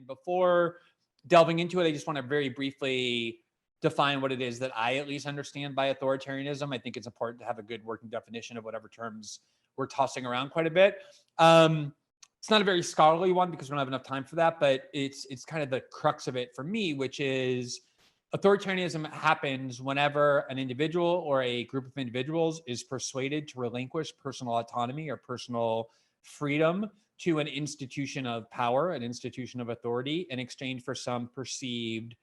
And before delving into it, I just want to very briefly define what it is that I at least understand by authoritarianism. I think it's important to have a good working definition of whatever terms we're tossing around quite a bit. It's not a very scholarly one because we don't have enough time for that, but it's kind of the crux of it for me, which is authoritarianism happens whenever an individual or a group of individuals is persuaded to relinquish personal autonomy or personal freedom to an institution of power, an institution of authority, in exchange for some perceived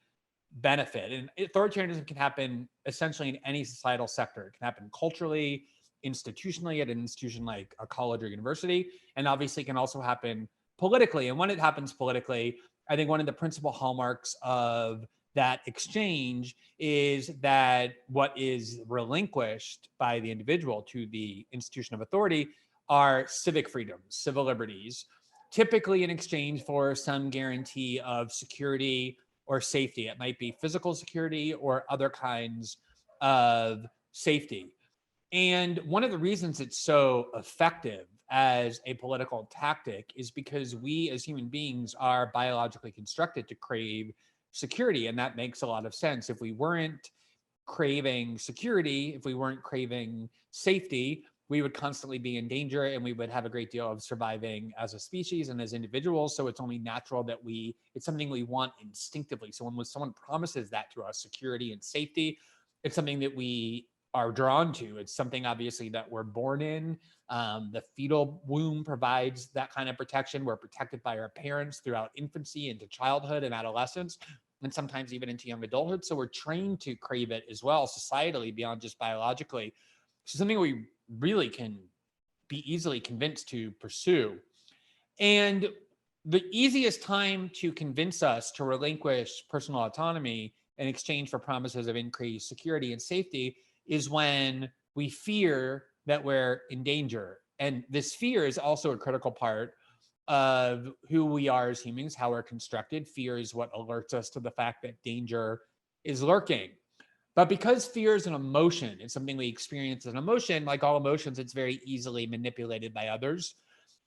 benefit. And authoritarianism can happen essentially in any societal sector. It can happen culturally, institutionally, at an institution like a college or university, and obviously can also happen politically. And when it happens politically, I think one of the principal hallmarks of that exchange is that what is relinquished by the individual to the institution of authority are civic freedoms, civil liberties, typically in exchange for some guarantee of security or safety. It might be physical security or other kinds of safety. And one of the reasons it's so effective as a political tactic is because we as human beings are biologically constructed to crave security. And that makes a lot of sense. If we weren't craving security, if we weren't craving safety, we would constantly be in danger and we would have a great deal of surviving as a species and as individuals. So it's only natural that it's something we want instinctively. So when someone promises that to us, security and safety, it's something that we are drawn to. It's something obviously that we're born in. The fetal womb provides that kind of protection. We're protected by our parents throughout infancy into childhood and adolescence, and sometimes even into young adulthood. So we're trained to crave it as well, societally, beyond just biologically. So something we really can be easily convinced to pursue. And the easiest time to convince us to relinquish personal autonomy in exchange for promises of increased security and safety is when we fear that we're in danger. And this fear is also a critical part of who we are as humans, how we're constructed. Fear is what alerts us to the fact that danger is lurking. But because fear is an emotion, it's something we experience as an emotion, like all emotions, it's very easily manipulated by others.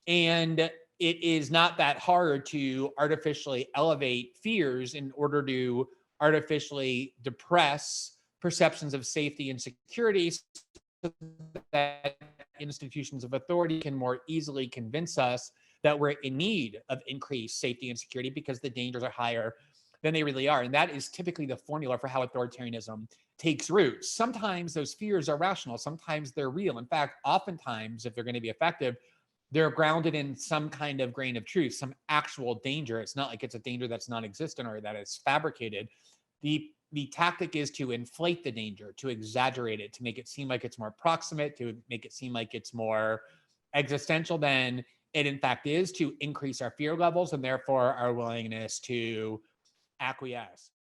And it is not that hard to artificially elevate fears in order to artificially depress perceptions of safety and security so that institutions of authority can more easily convince us that we're in need of increased safety and security because the dangers are higher than they really are. And that is typically the formula for how authoritarianism takes root. Sometimes those fears are rational. Sometimes they're real. In fact, oftentimes, if they're going to be effective, they're grounded in some kind of grain of truth, some actual danger. It's not like it's a danger that's non-existent or that it's fabricated. The tactic is to inflate the danger, to exaggerate it, to make it seem like it's more proximate, to make it seem like it's more existential than it in fact is, to increase our fear levels and therefore our willingness to acquiesce.